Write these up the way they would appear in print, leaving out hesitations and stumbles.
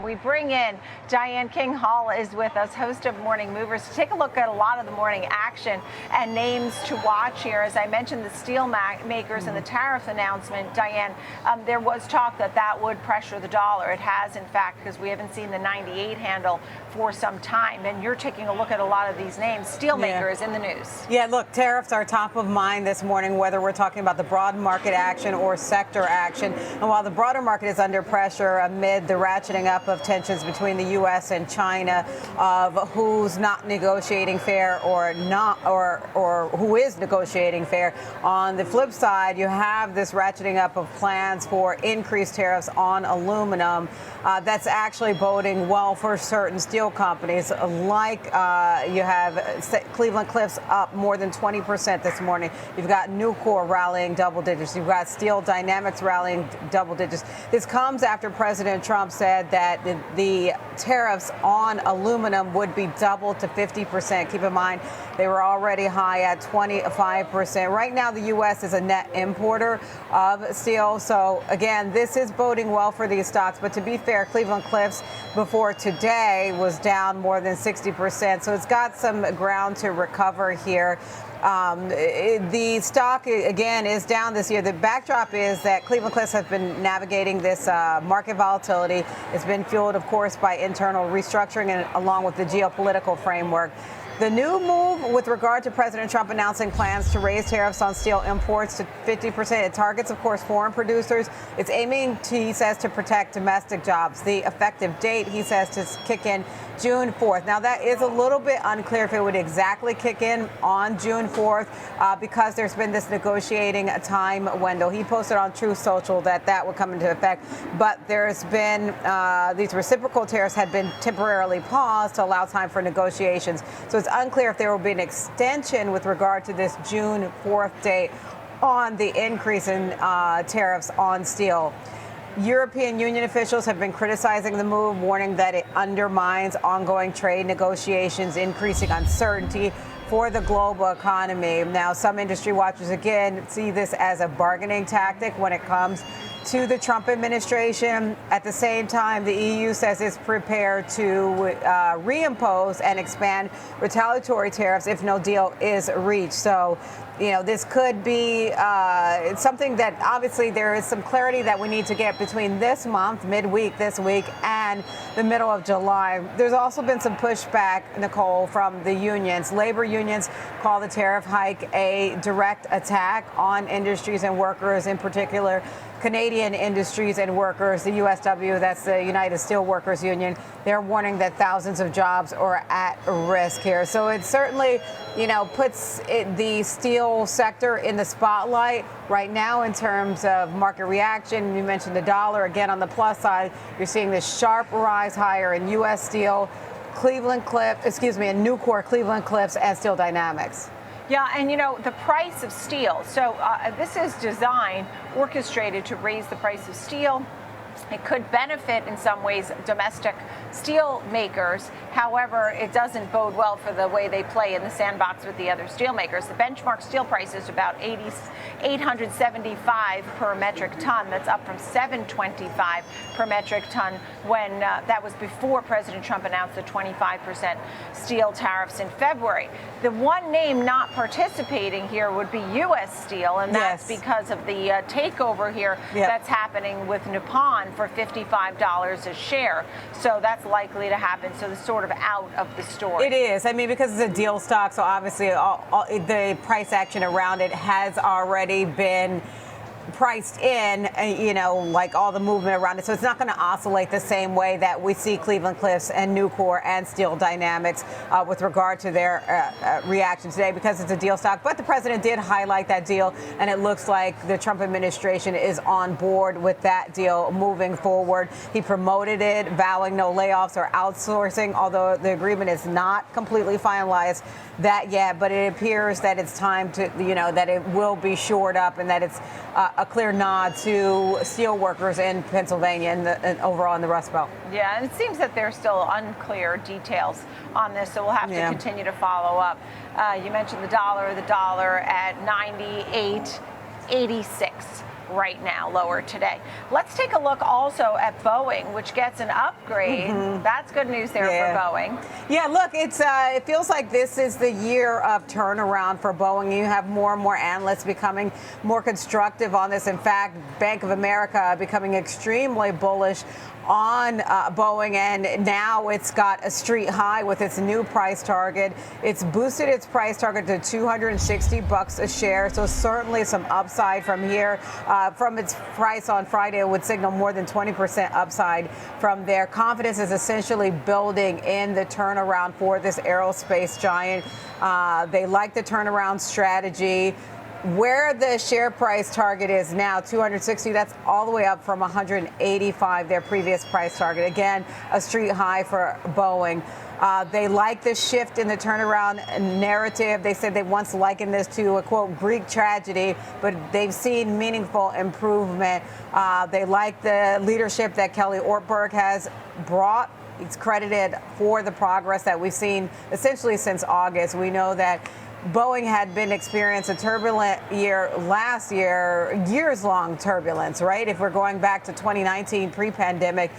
We bring in Diane King Hall is with us, host of Morning Movers, to take a look at a lot of the morning action and names to watch here. As I mentioned, the steel makers and the tariff announcement, Diane, there was talk that that would pressure the dollar. It has, in fact, because we haven't seen the 98 handle for some time. And you're taking a look at a lot of these names. Steelmaker is in the news. Yeah, look, tariffs are top of mind this morning, whether we're talking about the broad market action or sector action. And while the broader market is under pressure amid the ratcheting up of tensions between the U.S. and China of who's not negotiating fair or not, or who is negotiating fair, on the flip side, you have this ratcheting up of plans for increased tariffs on aluminum. That's actually boding well for certain steel companies, like you have Cleveland-Cliffs up more than 20% this morning. You've got Nucor rallying double digits. You've got Steel Dynamics rallying double digits. This comes after President Trump said that the tariffs on aluminum would be doubled to 50%. Keep in mind, they were already high at 25%. Right now, the U.S. is a net importer of steel. So, again, this is boding well for these stocks. But to be fair, Cleveland-Cliffs before today was down more than 60%. So it's got some ground to recover here. The stock, again, is down this year. The backdrop is that Cleveland-Cliffs has been navigating this market volatility. It's been fueled, of course, by internal restructuring and along with the geopolitical framework. The new move with regard to President Trump announcing plans to raise tariffs on steel imports to 50%. It targets, of course, foreign producers. It's aiming, he says, to protect domestic jobs. The effective date, he says, to kick in June 4th. Now, that is a little bit unclear if it would exactly kick in on June 4th because there's been this negotiating time window. He posted on Truth Social that would come into effect. But there's been these reciprocal tariffs had been temporarily paused to allow time for negotiations. So it's unclear if there will be an extension with regard to this June 4th date on the increase in tariffs on steel. European Union officials have been criticizing the move, warning that it undermines ongoing trade negotiations, increasing uncertainty for the global economy. Now, some industry watchers, again, see this as a bargaining tactic when it comes to the Trump administration. At the same time, the EU says it's prepared to reimpose and expand retaliatory tariffs if no deal is reached. So, you know, this could be something that obviously there is some clarity that we need to get between this month, midweek this week, and the middle of July. There's also been some pushback, Nicole, from the unions. Labor unions call the tariff hike a direct attack on industries and workers, in particular Canadian industries and workers. The USW, that's the United Steelworkers Union, they're warning that thousands of jobs are at risk here. So it certainly, you know, puts the steel sector in the spotlight right now in terms of market reaction. You mentioned the dollar. Again, on the plus side, you're seeing this sharp rise higher in U.S. Steel, Nucor, Cleveland-Cliffs, and Steel Dynamics. Yeah, and you know, the price of steel. So this is designed, orchestrated to raise the price of steel. It could benefit in some ways domestic steel makers. However, it doesn't bode well for the way they play in the sandbox with the other steel makers. The benchmark steel price is about $875 per metric ton. That's up from $725 per metric ton when that was before President Trump announced the 25% steel tariffs in February. The one name not participating here would be U.S. Steel, and that's because of the takeover here that's happening with Nippon for $55 a share. So that's likely to happen. So it's sort of out of the story. It is. I mean, because it's a deal stock, so obviously the price action around it has already been priced in, you know, like all the movement around it. So it's not going to oscillate the same way that we see Cleveland-Cliffs and Nucor and Steel Dynamics with regard to their reaction today because it's a deal stock. But the president did highlight that deal, and it looks like the Trump administration is on board with that deal moving forward. He promoted it, vowing no layoffs or outsourcing, although the agreement is not completely finalized that yet. But it appears that it's time to, you know, that it will be shored up and that it's a clear nod to steel workers in Pennsylvania and overall in the Rust Belt. Yeah, and it seems that there's still unclear details on this, so we'll have to continue to follow up. You mentioned the dollar at 98.86. right now, lower today. Let's take a look also at Boeing, which gets an upgrade. That's good news there for Boeing. Yeah, look, it feels like this is the year of turnaround for Boeing. You have more and more analysts becoming more constructive on this. In fact, Bank of America becoming extremely bullish on Boeing, and now it's got a street high with its new price target. It's boosted its price target to $260 a share, so certainly some upside from here. From its price on Friday, it would signal more than 20% upside from there. Confidence is essentially building in the turnaround for this aerospace giant. They like the turnaround strategy. Where the share price target is now, 260, that's all the way up from 185, their previous price target. Again, a street high for Boeing. They like the shift in the turnaround narrative. They said they once likened this to a, quote, Greek tragedy, but they've seen meaningful improvement. They like the leadership that Kelly Ortberg has brought. It's credited for the progress that we've seen essentially since August. We know that Boeing had been experiencing a turbulent year last year, years-long turbulence, right? If we're going back to 2019, pre-pandemic,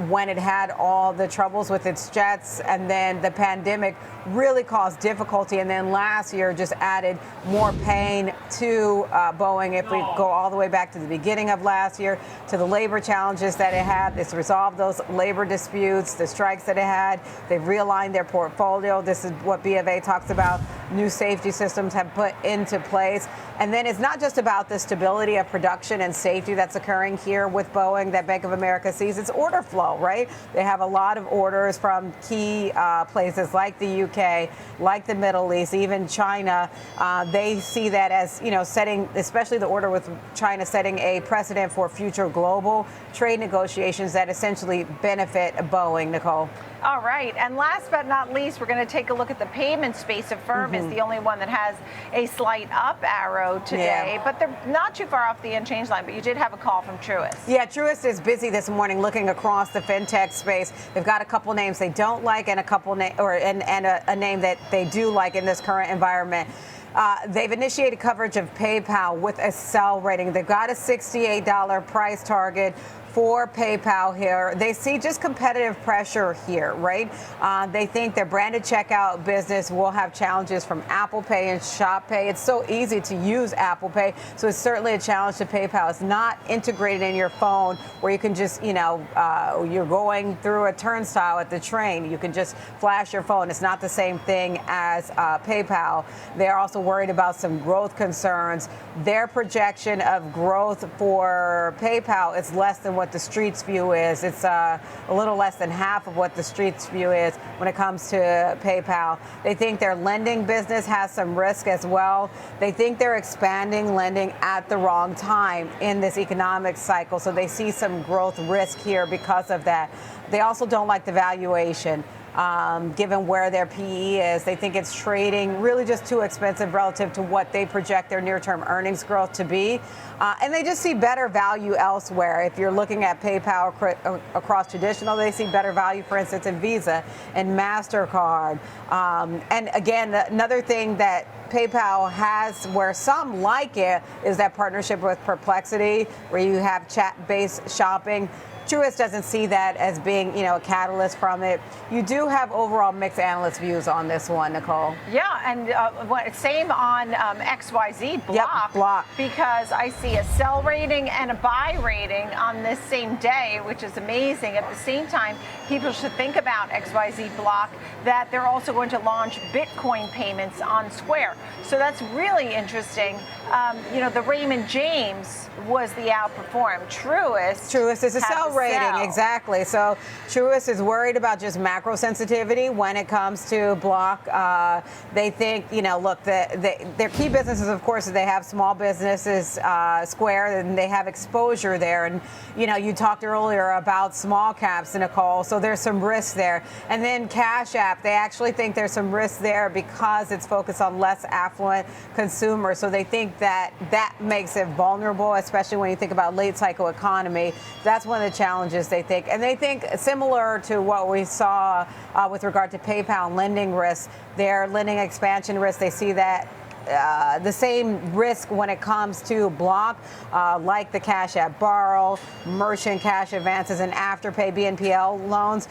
when it had all the troubles with its jets, and then the pandemic really caused difficulty, and then last year just added more pain to Boeing. If we go all the way back to the beginning of last year, to the labor challenges that it had, it's resolved those labor disputes, the strikes that it had. They've realigned their portfolio. This is what B of A talks about. New safety systems have put into place. And then it's not just about the stability of production and safety that's occurring here with Boeing that Bank of America sees. It's order flow, right? They have a lot of orders from key places like the UK, like the Middle East, even China. They see that as, setting, especially the order with China, setting a precedent for future global trade negotiations that essentially benefit Boeing, Nicole. All right. And last but not least, we're going to take a look at the payment space. Affirm is the only one that has a slight up arrow today, but they're not too far off the unchanged line. But you did have a call from Truist. Yeah, Truist is busy this morning looking across the fintech space. They've got a couple names they don't like and a couple a name that they do like in this current environment. They've initiated coverage of PayPal with a sell rating. They've got a $68 price target for PayPal here. They see just competitive pressure here, right? They think their branded checkout business will have challenges from Apple Pay and Shop Pay. It's so easy to use Apple Pay, so it's certainly a challenge to PayPal. It's not integrated in your phone where you can just, you're going through a turnstile at the train. You can just flash your phone. It's not the same thing as PayPal. They're also worried about some growth concerns. Their projection of growth for PayPal is less than what the Street's view is. It's a little less than half of what the Street's view is when it comes to PayPal. They think their lending business has some risk as well. They think they're expanding lending at the wrong time in this economic cycle, so they see some growth risk here because of that. They also don't like the valuation. Given where their PE is, they think it's trading really just too expensive relative to what they project their near-term earnings growth to be. And they just see better value elsewhere. If you're looking at PayPal across traditional, they see better value, for instance, in Visa and MasterCard. And again, another thing that PayPal has where some like it is that partnership with Perplexity, where you have chat-based shopping. Truist doesn't see that as being, a catalyst from it. You do have overall mixed analyst views on this one, Nicole. Yeah, and same on XYZ Block. Yep, Block. Because I see a sell rating and a buy rating on this same day, which is amazing. At the same time, people should think about XYZ Block that they're also going to launch Bitcoin payments on Square. So that's really interesting. The Raymond James was the outperform. Truist is a sell rating, exactly. So Truist is worried about just macro sensitivity when it comes to Block. They think, look, their key businesses, of course, is they have small businesses, Square, and they have exposure there. And, you talked earlier about small caps, Nicole, so there's some risk there. And then Cash App, they actually think there's some risk there because it's focused on less affluent consumers. So they think that makes it vulnerable, especially when you think about late cycle economy. That's one of the challenges they think. And they think similar to what we saw with regard to PayPal lending risk, their lending expansion risk, they see that the same risk when it comes to Block, like the Cash App Borrow, Merchant Cash Advances, and Afterpay BNPL loans.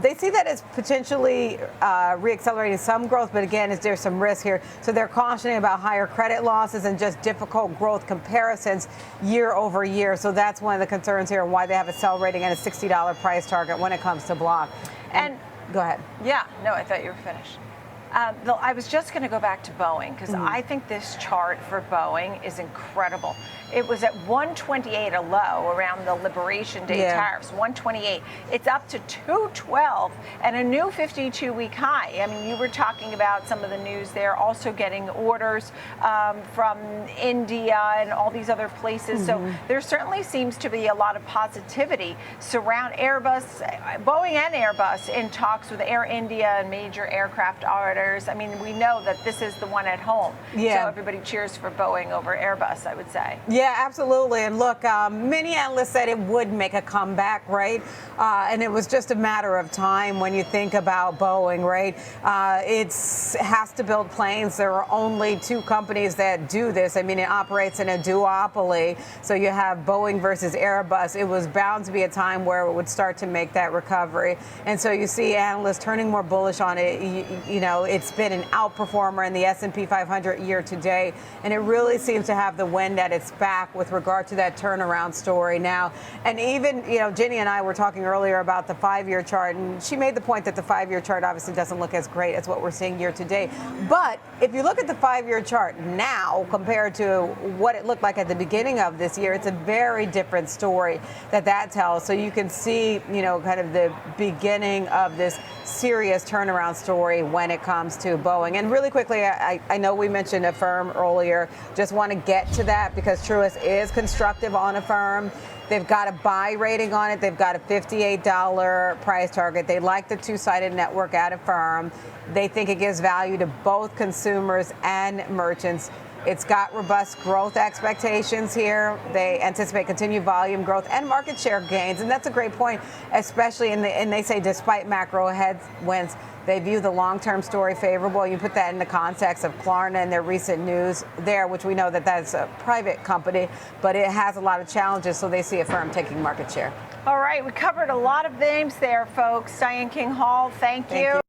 They see that as potentially reaccelerating some growth, but again, there's some risk here. So they're cautioning about higher credit losses and just difficult growth comparisons year over year. So that's one of the concerns here and why they have a sell rating and a $60 price target when it comes to Block. And go ahead. Yeah, no, I thought you were finished. I was just going to go back to Boeing because I think this chart for Boeing is incredible. It was at 128, a low around the Liberation Day tariffs, 128. It's up to 212 and a new 52-week high. I mean, you were talking about some of the news there, also getting orders from India and all these other places. So there certainly seems to be a lot of positivity surround Airbus, Boeing and Airbus in talks with Air India and major aircraft operators. I mean, we know that this is the one at home. Yeah. So everybody cheers for Boeing over Airbus, I would say. Yeah, absolutely. And look, many analysts said it would make a comeback, right? And it was just a matter of time when you think about Boeing, right? It has to build planes. There are only two companies that do this. I mean, it operates in a duopoly. So you have Boeing versus Airbus. It was bound to be a time where it would start to make that recovery. And so you see analysts turning more bullish on it. You know, it's been an outperformer in the S&P 500 year to date. And it really seems to have the wind at its back with regard to that turnaround story now. And even, you know, Ginny and I were talking earlier about the 5-year chart, and she made the point that the 5-year chart obviously doesn't look as great as what we're seeing year to date. But if you look at the 5-year chart now compared to what it looked like at the beginning of this year, it's a very different story that tells. So you can see, you know, kind of the beginning of this serious turnaround story when it comes to Boeing. And really quickly, I know we mentioned Affirm earlier. Just want to get to that because Truist is constructive on Affirm. They've got a buy rating on it. They've got a $58 price target. They like the two-sided network at Affirm. They think it gives value to both consumers and merchants. It's got robust growth expectations here. They anticipate continued volume growth and market share gains. And that's a great point, especially and they say despite macro headwinds, they view the long-term story favorable. You put that in the context of Klarna and their recent news there, which we know that that's a private company, but it has a lot of challenges, so they see Affirm taking market share. All right, we covered a lot of names there, folks. Diane King Hall, thank you.